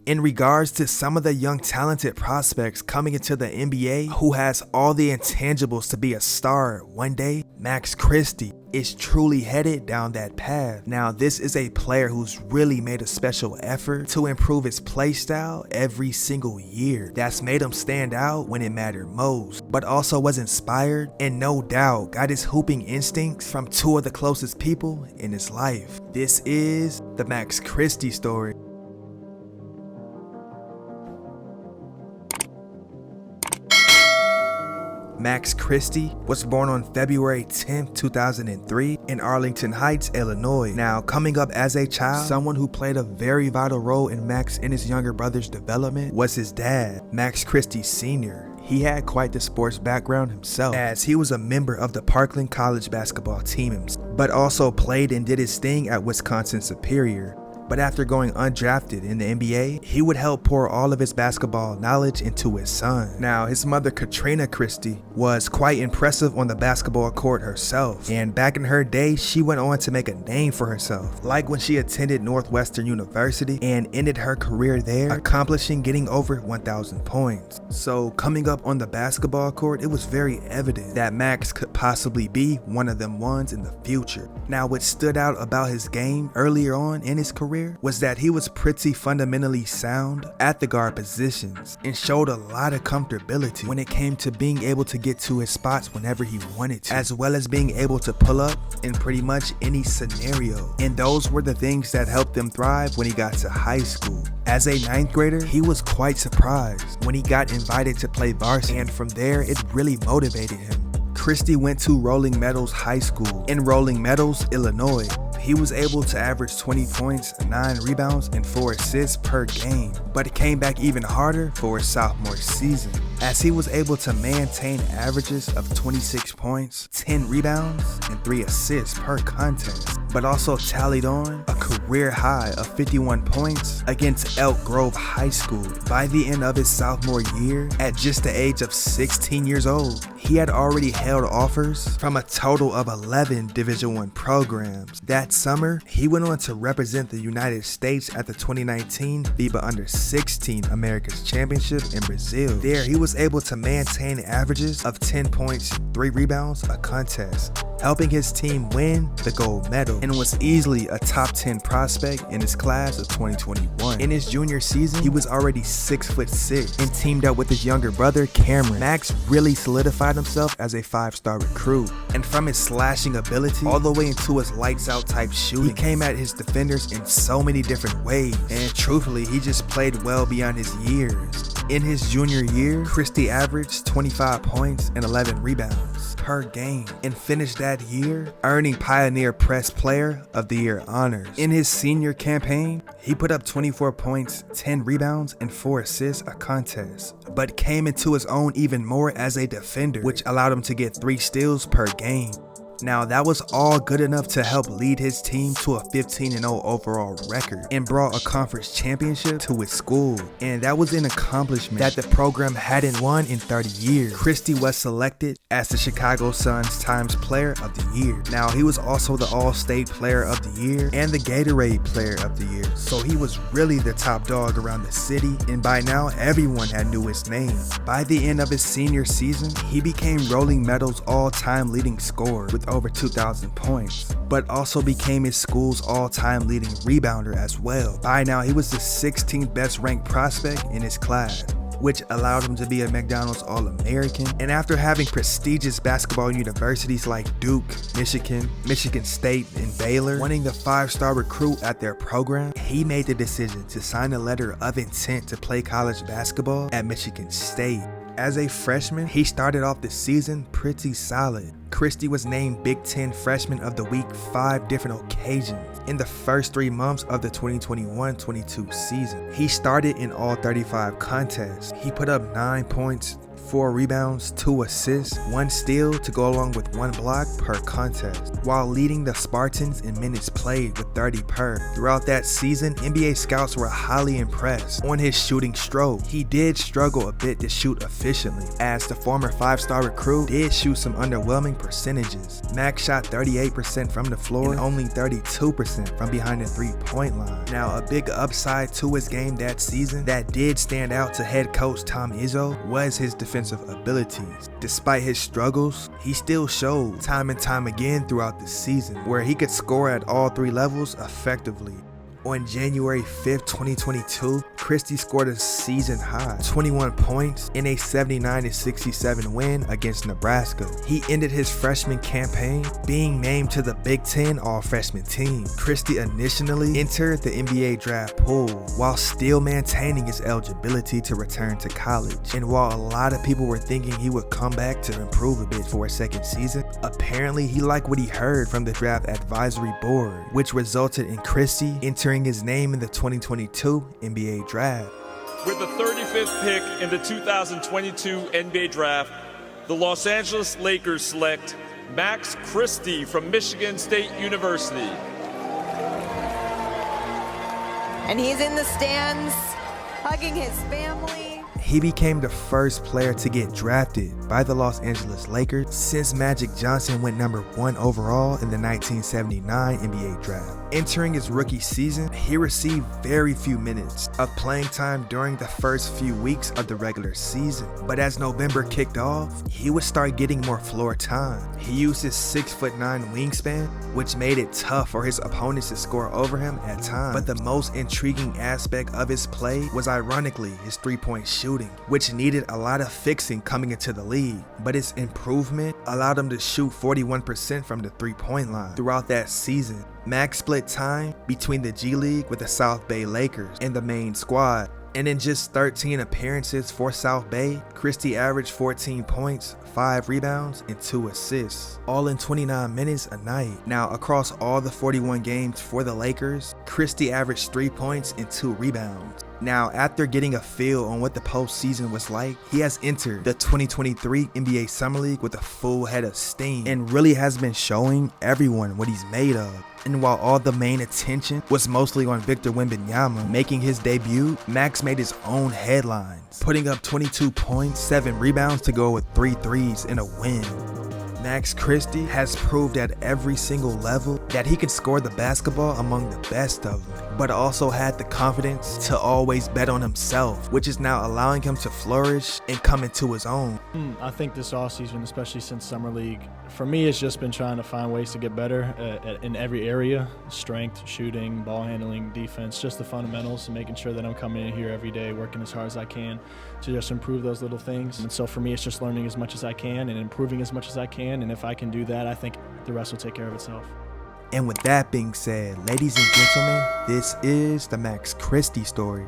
In regards to some of the young talented prospects coming into the NBA who has all the intangibles to be a star one day, Max Christie is truly headed down that path. Now, this is a player who's really made a special effort to improve his play style every single year. That's made him stand out when it mattered most, but also was inspired and no doubt got his hooping instincts from two of the closest people in his life. This is the Max Christie story. Max Christie was born on February 10, 2003 in Arlington Heights, Illinois. Now, coming up as a child, someone who played a very vital role in Max and his younger brother's development was his dad, Max Christie Sr. He had quite the sports background himself, as he was a member of the Parkland College basketball team, but also played and did his thing at Wisconsin Superior. But after going undrafted in the NBA, he would help pour all of his basketball knowledge into his son. Now, his mother, Katrina Christie, was quite impressive on the basketball court herself, and back in her day, she went on to make a name for herself, like when she attended Northwestern University and ended her career there, accomplishing getting over 1,000 points. So coming up on the basketball court, it was very evident that Max could possibly be one of them ones in the future. Now, what stood out about his game earlier on in his career was that he was pretty fundamentally sound at the guard positions and showed a lot of comfortability when it came to being able to get to his spots whenever he wanted to, as well as being able to pull up in pretty much any scenario. And those were the things that helped him thrive when he got to high school. As a 9th grader, he was quite surprised when he got invited to play varsity, and from there it really motivated him. Christie went to Rolling Meadows High School in Rolling Meadows, Illinois. He was able to average 20 points, 9 rebounds, and 4 assists per game, but it came back even harder for his sophomore season, as he was able to maintain averages of 26 points, 10 rebounds, and 3 assists per contest, but also tallied on a career high of 51 points against Elk Grove High School. By the end of his sophomore year, at just the age of 16 years old, he had already held offers from a total of 11 Division I programs. That summer, he went on to represent the United States at the 2019 FIBA Under-16 Americas Championship in Brazil. There, he was able to maintain averages of 10 points, 3 rebounds a contest, helping his team win the gold medal, and was easily a top 10 prospect in his class of 2021. In his junior season, he was already 6'6" and teamed up with his younger brother, Cameron. Max really solidified himself as a 5-star recruit, and from his slashing ability all the way into his lights out type shooting, he came at his defenders in so many different ways, and truthfully, he just played well beyond his years. In his junior year, Christie averaged 25 points and 11 rebounds per game, and finished that year earning Pioneer Press Player of the Year honors. In his senior campaign, he put up 24 points, 10 rebounds, and 4 assists a contest, but came into his own even more as a defender, which allowed him to get 3 steals per game. Now, that was all good enough to help lead his team to a 15-0 overall record and brought a conference championship to his school, and that was an accomplishment that the program hadn't won in 30 years. Christie was selected as the Chicago Suns Times Player of the Year. Now, he was also the All-State Player of the Year and the Gatorade Player of the Year, so he was really the top dog around the city, and by now everyone had knew his name. By the end of his senior season, he became Rolling Meadows' all-time leading scorer with over 2,000 points, but also became his school's all-time leading rebounder as well. By now, he was the 16th best ranked prospect in his class, which allowed him to be a McDonald's All-American. And after having prestigious basketball universities like Duke, Michigan, Michigan State, and Baylor winning the 5-star recruit at their program, he made the decision to sign a letter of intent to play college basketball at Michigan State. As a freshman, he started off the season pretty solid. Christie was named Big Ten Freshman of the Week 5 different occasions in the first 3 months of the 2021-22 season. He started in all 35 contests. He put up 9 points, 4 rebounds, 2 assists, 1 steal to go along with 1 block per contest, while leading the Spartans in minutes played with 30 per. Throughout that season, NBA scouts were highly impressed on his shooting stroke. He did struggle a bit to shoot efficiently, as the former 5-star recruit did shoot some underwhelming percentages. Max shot 38% from the floor and only 32% from behind the 3-point line. Now, a big upside to his game that season that did stand out to head coach Tom Izzo was his defensive abilities. Despite his struggles, he still showed time and time again throughout the season where he could score at all 3 levels effectively. On January 5th, 2022, Christie scored a season high 21 points in a 79-67 win against Nebraska. He ended his freshman campaign being named to the Big Ten All-Freshman team. Christie initially entered the NBA draft pool while still maintaining his eligibility to return to college. And while a lot of people were thinking he would come back to improve a bit for a second season, apparently he liked what he heard from the draft advisory board, which resulted in Christie entering his name in the 2022 NBA draft. With the 35th pick in the 2022 NBA draft, the Los Angeles Lakers select Max Christie from Michigan State University. And he's in the stands, hugging his family. He became the first player to get drafted by the Los Angeles Lakers since Magic Johnson went number 1 overall in the 1979 NBA draft. Entering his rookie season, he received very few minutes of playing time during the first few weeks of the regular season. But as November kicked off, he would start getting more floor time. He used his 6'9" wingspan, which made it tough for his opponents to score over him at times. But the most intriguing aspect of his play was ironically his 3-point shooting, which needed a lot of fixing coming into the league. But his improvement allowed him to shoot 41% from the 3-point line throughout that season. Max split time between the G League with the South Bay Lakers and the main squad. And in just 13 appearances for South Bay, Christie averaged 14 points, 5 rebounds, and 2 assists, all in 29 minutes a night. Now, across all the 41 games for the Lakers, Christie averaged 3 points and 2 rebounds. Now, after getting a feel on what the postseason was like, he has entered the 2023 NBA Summer League with a full head of steam and really has been showing everyone what he's made of. And while all the main attention was mostly on Victor Wembanyama making his debut, Max made his own headlines, putting up 22 points, 7 rebounds to go with 3 threes in a win. Max Christie has proved at every single level that he can score the basketball among the best of them, but also had the confidence to always bet on himself, which is now allowing him to flourish and come into his own. I think this offseason, especially since Summer League, for me it's just been trying to find ways to get better in every area: strength, shooting, ball handling, defense, just the fundamentals, and making sure that I'm coming in here every day working as hard as I can to just improve those little things. And so for me, it's just learning as much as I can and improving as much as I can. And if I can do that, I think the rest will take care of itself. And with that being said, ladies and gentlemen, this is the Max Christie story.